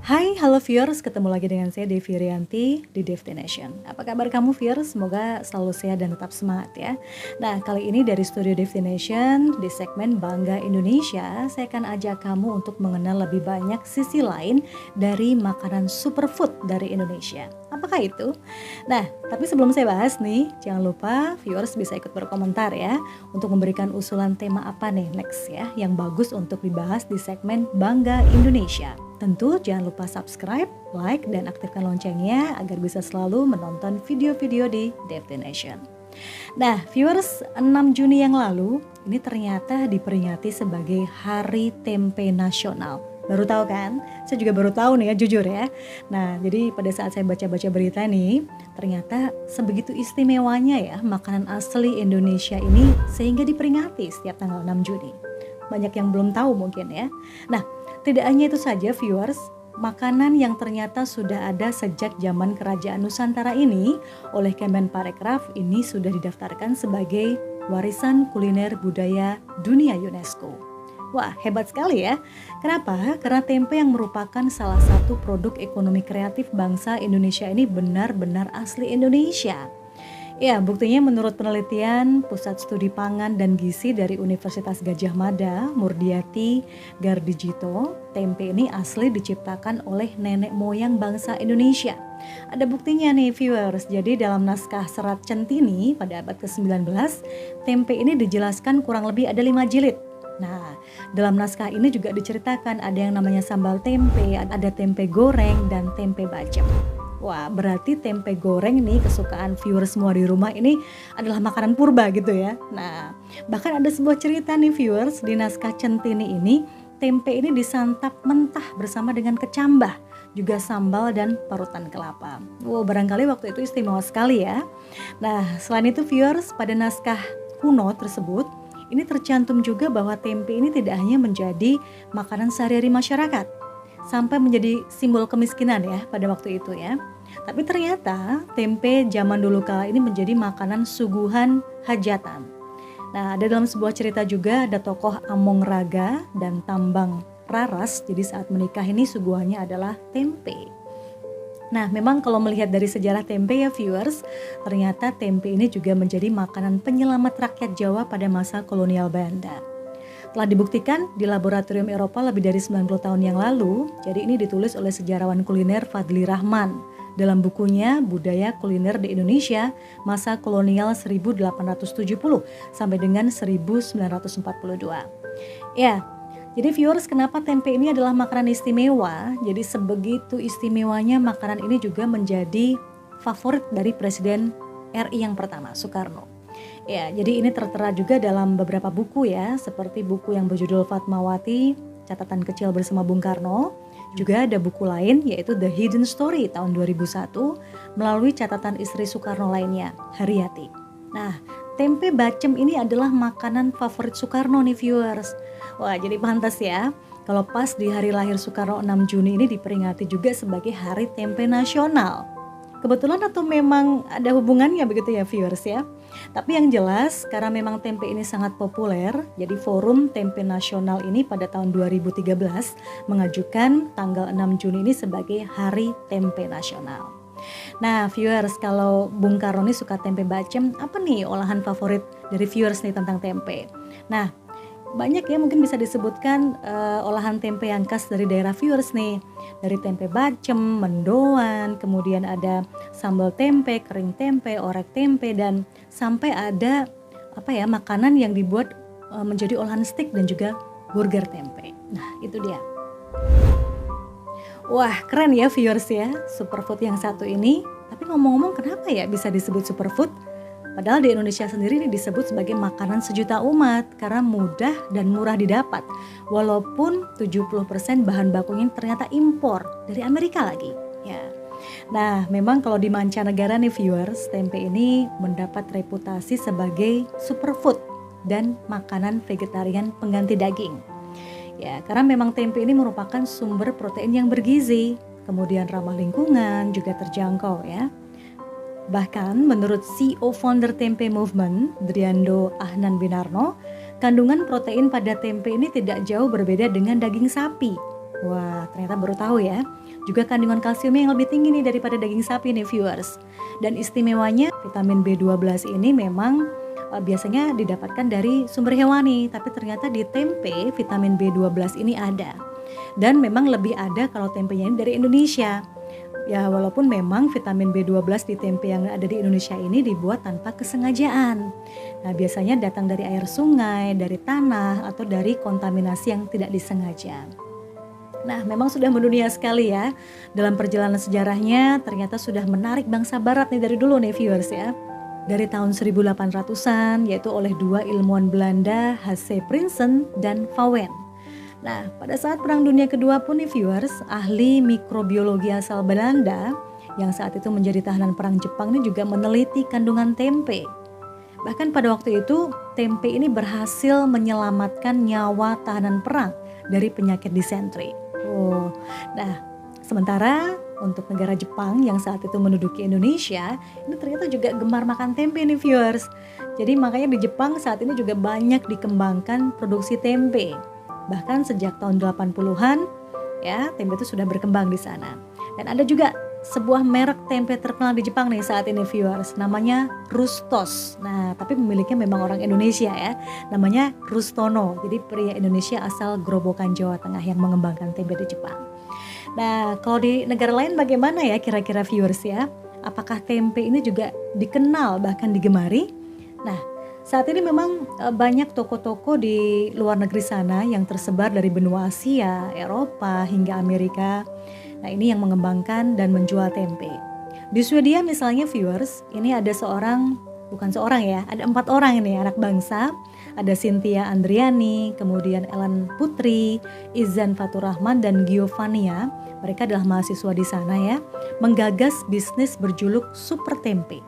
Hai, halo viewers, ketemu lagi dengan saya Devi Rianti di Destination. Apa kabar kamu viewers? Semoga selalu sehat dan tetap semangat ya. Nah, kali ini dari Studio Destination di segmen Bangga Indonesia, saya akan ajak kamu untuk mengenal lebih banyak sisi lain dari makanan superfood dari Indonesia. Apakah itu? Nah, tapi sebelum saya bahas nih, jangan lupa viewers bisa ikut berkomentar ya untuk memberikan usulan tema apa nih next ya yang bagus untuk dibahas di segmen Bangga Indonesia. Tentu jangan lupa subscribe, like, dan aktifkan loncengnya agar bisa selalu menonton video-video di Destination. Nah, viewers, 6 Juni yang lalu ini ternyata diperingati sebagai Hari Tempe Nasional. Baru tahu kan? Saya juga baru tahu nih ya, jujur ya. Nah, jadi pada saat saya baca-baca berita nih, ternyata sebegitu istimewanya ya makanan asli Indonesia ini sehingga diperingati setiap tanggal 6 Juni. Banyak yang belum tahu mungkin ya. Nah, tidak hanya itu saja viewers, makanan yang ternyata sudah ada sejak zaman Kerajaan Nusantara ini oleh Kemenparekraf ini sudah didaftarkan sebagai warisan kuliner budaya dunia UNESCO. Wah, hebat sekali ya. Kenapa? Karena tempe yang merupakan salah satu produk ekonomi kreatif bangsa Indonesia ini benar-benar asli Indonesia. Ya, buktinya menurut penelitian Pusat Studi Pangan dan Gizi dari Universitas Gadjah Mada, Murdiati Gardijito, tempe ini asli diciptakan oleh nenek moyang bangsa Indonesia. Ada buktinya nih viewers, jadi dalam naskah Serat Centini pada abad ke-19, tempe ini dijelaskan kurang lebih ada 5 jilid. Nah, dalam naskah ini juga diceritakan ada yang namanya sambal tempe, ada tempe goreng, dan tempe bacem. Wah, berarti tempe goreng nih kesukaan viewers semua di rumah ini adalah makanan purba gitu ya. Nah, bahkan ada sebuah cerita nih viewers, di naskah Centini ini tempe ini disantap mentah bersama dengan kecambah, juga sambal dan parutan kelapa. Wow, barangkali waktu itu istimewa sekali ya. Nah, selain itu viewers, pada naskah kuno tersebut ini tercantum juga bahwa tempe ini tidak hanya menjadi makanan sehari-hari masyarakat, sampai menjadi simbol kemiskinan ya pada waktu itu ya. Tapi ternyata tempe zaman dulu kala ini menjadi makanan suguhan hajatan. Nah, ada dalam sebuah cerita juga ada tokoh Among Raga dan Tambang Raras. Jadi saat menikah ini suguhannya adalah tempe. Nah, memang kalau melihat dari sejarah tempe ya viewers, ternyata tempe ini juga menjadi makanan penyelamat rakyat Jawa pada masa kolonial Belanda. Telah dibuktikan di laboratorium Eropa lebih dari 90 tahun yang lalu. Jadi ini ditulis oleh sejarawan kuliner Fadli Rahman dalam bukunya Budaya Kuliner di Indonesia Masa Kolonial 1870 sampai dengan 1942. Ya, jadi viewers, kenapa tempe ini adalah makanan istimewa? Jadi sebegitu istimewanya makanan ini juga menjadi favorit dari Presiden RI yang pertama, Soekarno. Ya, jadi ini tertera juga dalam beberapa buku ya, seperti buku yang berjudul Fatmawati, Catatan Kecil Bersama Bung Karno. Juga ada buku lain yaitu The Hidden Story tahun 2001 melalui catatan istri Soekarno lainnya, Haryati. Nah, tempe bacem ini adalah makanan favorit Soekarno nih viewers. Wah, jadi pantas ya kalau pas di hari lahir Soekarno 6 Juni ini diperingati juga sebagai Hari Tempe Nasional. Kebetulan atau memang ada hubungannya begitu ya viewers ya. Tapi yang jelas karena memang tempe ini sangat populer, jadi Forum Tempe Nasional ini pada tahun 2013 mengajukan tanggal 6 Juni ini sebagai Hari Tempe Nasional. Nah viewers, kalau Bung Karno ini suka tempe bacem, apa nih olahan favorit dari viewers nih tentang tempe? Nah, banyak ya mungkin bisa disebutkan olahan tempe yang khas dari daerah viewers nih. Dari tempe bacem, mendoan, kemudian ada sambal tempe, kering tempe, orek tempe, dan sampai ada makanan yang dibuat menjadi olahan steak dan juga burger tempe. Nah, itu dia. Wah, keren ya viewers ya, superfood yang satu ini. Tapi ngomong-ngomong, kenapa ya bisa disebut superfood? Padahal di Indonesia sendiri ini disebut sebagai makanan sejuta umat karena mudah dan murah didapat. Walaupun 70% bahan bakunya ternyata impor dari Amerika lagi. Ya. Nah, memang kalau di mancanegara nih viewers, tempe ini mendapat reputasi sebagai superfood dan makanan vegetarian pengganti daging. Ya, karena memang tempe ini merupakan sumber protein yang bergizi, kemudian ramah lingkungan, juga terjangkau ya. Bahkan menurut CEO founder Tempe Movement, Driando Ahnan Binarno, kandungan protein pada tempe ini tidak jauh berbeda dengan daging sapi. Wah, ternyata baru tahu ya. Juga kandungan kalsiumnya yang lebih tinggi nih daripada daging sapi nih viewers. Dan istimewanya vitamin B12 ini memang biasanya didapatkan dari sumber hewani, tapi ternyata di tempe vitamin B12 ini ada. Dan memang lebih ada kalau tempenya ini dari Indonesia. Ya, walaupun memang vitamin B12 di tempe yang ada di Indonesia ini dibuat tanpa kesengajaan. Nah, biasanya datang dari air sungai, dari tanah, atau dari kontaminasi yang tidak disengaja. Nah, memang sudah mendunia sekali ya. Dalam perjalanan sejarahnya ternyata sudah menarik bangsa barat nih dari dulu nih viewers ya. Dari tahun 1800-an, yaitu oleh dua ilmuwan Belanda, H.C. Prinsen dan Vauen. Nah, pada saat Perang Dunia Kedua pun nih viewers, ahli mikrobiologi asal Belanda yang saat itu menjadi tahanan perang Jepang ini juga meneliti kandungan tempe. Bahkan pada waktu itu, tempe ini berhasil menyelamatkan nyawa tahanan perang dari penyakit disentri. Nah, sementara untuk negara Jepang yang saat itu menduduki Indonesia, ini ternyata juga gemar makan tempe nih viewers. Jadi makanya di Jepang saat ini juga banyak dikembangkan produksi tempe. Bahkan sejak tahun 80-an ya, tempe itu sudah berkembang di sana. Dan ada juga sebuah merek tempe terkenal di Jepang nih saat ini viewers, namanya Rustos. Nah, tapi pemiliknya memang orang Indonesia ya, namanya Rustono. Jadi pria Indonesia asal Grobogan, Jawa Tengah yang mengembangkan tempe di Jepang. Nah, kalau di negara lain bagaimana ya kira-kira viewers ya? Apakah tempe ini juga dikenal bahkan digemari? Nah, saat ini memang banyak toko-toko di luar negeri sana yang tersebar dari benua Asia, Eropa, hingga Amerika. Nah, ini yang mengembangkan dan menjual tempe. Di Swedia misalnya viewers, ini ada bukan seorang ya, ada 4 orang ini anak bangsa. Ada Cynthia Andriani, kemudian Ellen Putri, Izan Faturrahman, dan Giovannia. Mereka adalah mahasiswa di sana ya, menggagas bisnis berjuluk Super Tempe.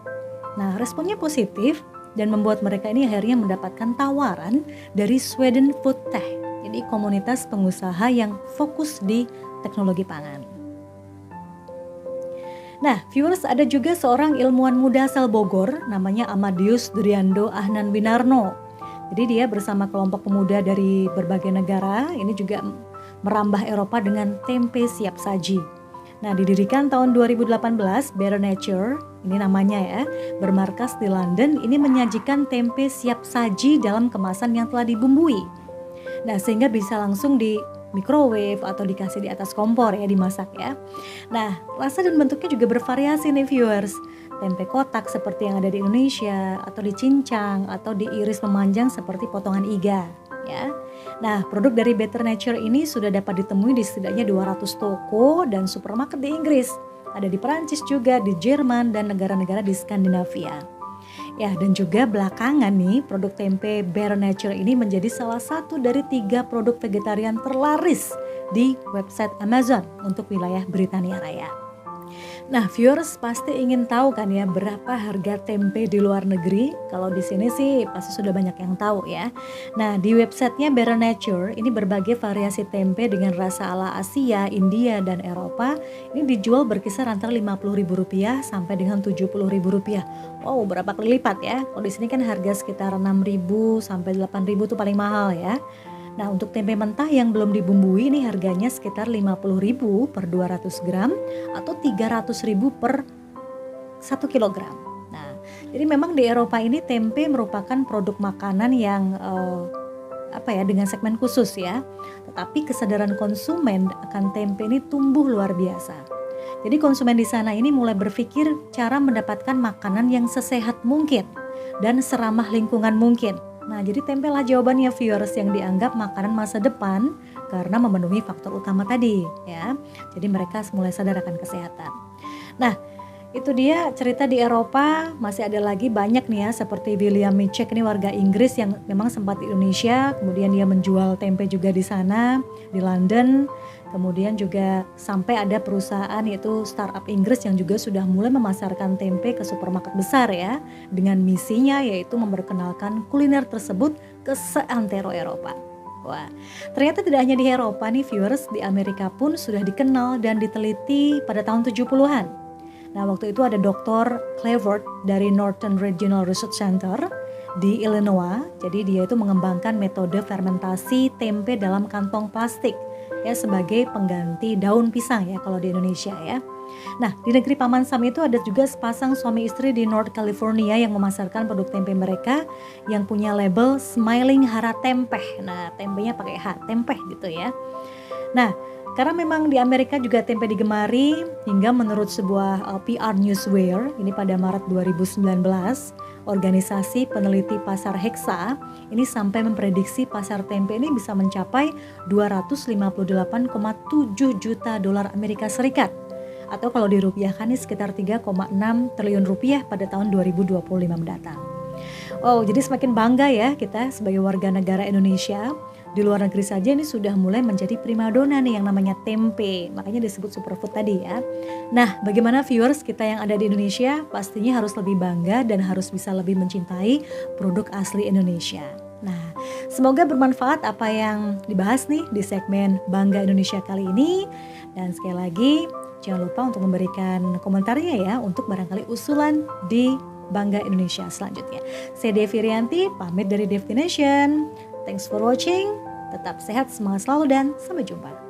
Nah, responnya positif dan membuat mereka ini akhirnya mendapatkan tawaran dari Sweden Food Tech. Jadi komunitas pengusaha yang fokus di teknologi pangan. Nah, viewers, ada juga seorang ilmuwan muda asal Bogor namanya Amadius Duryando Ahnan Winarno. Jadi dia bersama kelompok pemuda dari berbagai negara ini juga merambah Eropa dengan tempe siap saji. Nah, didirikan tahun 2018, Better Nature, ini namanya ya, bermarkas di London, ini menyajikan tempe siap saji dalam kemasan yang telah dibumbui. Nah, sehingga bisa langsung di microwave atau dikasih di atas kompor ya, dimasak ya. Nah, rasa dan bentuknya juga bervariasi nih viewers. Tempe kotak seperti yang ada di Indonesia, atau dicincang, atau diiris memanjang seperti potongan iga ya. Nah, produk dari Better Nature ini sudah dapat ditemui di setidaknya 200 toko dan supermarket di Inggris. Ada di Perancis juga, di Jerman, dan negara-negara di Skandinavia. Ya, dan juga belakangan nih, produk tempe Better Nature ini menjadi salah satu dari 3 produk vegetarian terlaris di website Amazon untuk wilayah Britania Raya. Nah, viewers pasti ingin tahu kan ya berapa harga tempe di luar negeri? Kalau di sini sih pasti sudah banyak yang tahu ya. Nah, di websitenya Better Nature ini berbagai variasi tempe dengan rasa ala Asia, India, dan Eropa ini dijual berkisar antara Rp50.000 sampai dengan Rp70.000. Wow, berapa kali lipat ya? Kalau di sini kan harga sekitar Rp6.000 sampai Rp8.000 itu paling mahal ya. Nah, untuk tempe mentah yang belum dibumbui ini harganya sekitar Rp50.000 per 200 gram atau Rp300.000 per 1 kilogram. Nah, jadi memang di Eropa ini tempe merupakan produk makanan yang dengan segmen khusus ya. Tetapi kesadaran konsumen akan tempe ini tumbuh luar biasa. Jadi konsumen di sana ini mulai berpikir cara mendapatkan makanan yang sesehat mungkin dan seramah lingkungan mungkin. Nah, jadi tempe lah jawabannya viewers yang dianggap makanan masa depan karena memenuhi faktor utama tadi ya. Jadi mereka mulai sadar akan kesehatan. Nah, itu dia cerita di Eropa. Masih ada lagi banyak nih ya, seperti William Micek ini warga Inggris yang memang sempat di Indonesia, kemudian dia menjual tempe juga di sana, di London. Kemudian juga sampai ada perusahaan yaitu startup Inggris yang juga sudah mulai memasarkan tempe ke supermarket besar ya, dengan misinya yaitu memperkenalkan kuliner tersebut ke seantero Eropa. Wah, ternyata tidak hanya di Eropa nih viewers, di Amerika pun sudah dikenal dan diteliti pada tahun 70-an. Nah, waktu itu ada Dr. Clevert dari Northern Regional Research Center. di Illinois. Jadi dia itu mengembangkan metode fermentasi tempe dalam kantong plastik ya sebagai pengganti daun pisang ya kalau di Indonesia ya. Nah, di negeri Paman Sam itu ada juga sepasang suami istri di North California yang memasarkan produk tempe mereka yang punya label Smiling Hara Tempeh. Nah, tempenya pakai H, tempeh gitu ya. Nah, karena memang di Amerika juga tempe digemari hingga menurut sebuah PR Newswire ini pada Maret 2019, organisasi peneliti pasar Hexa ini sampai memprediksi pasar tempe ini bisa mencapai 258,7 juta dolar Amerika Serikat. Atau kalau dirupiahkan ini sekitar 3,6 triliun rupiah pada tahun 2025 mendatang. Oh, jadi semakin bangga ya kita sebagai warga negara Indonesia. Di luar negeri saja ini sudah mulai menjadi primadona nih yang namanya tempe. Makanya disebut superfood tadi ya. Nah, bagaimana viewers kita yang ada di Indonesia? Pastinya harus lebih bangga dan harus bisa lebih mencintai produk asli Indonesia. Nah, semoga bermanfaat apa yang dibahas nih di segmen Bangga Indonesia kali ini. Dan sekali lagi, jangan lupa untuk memberikan komentarnya ya untuk barangkali usulan di Bangga Indonesia selanjutnya. Saya Devi Rianti, pamit dari Destination. Thanks for watching. Tetap sehat, semangat selalu dan sampai jumpa.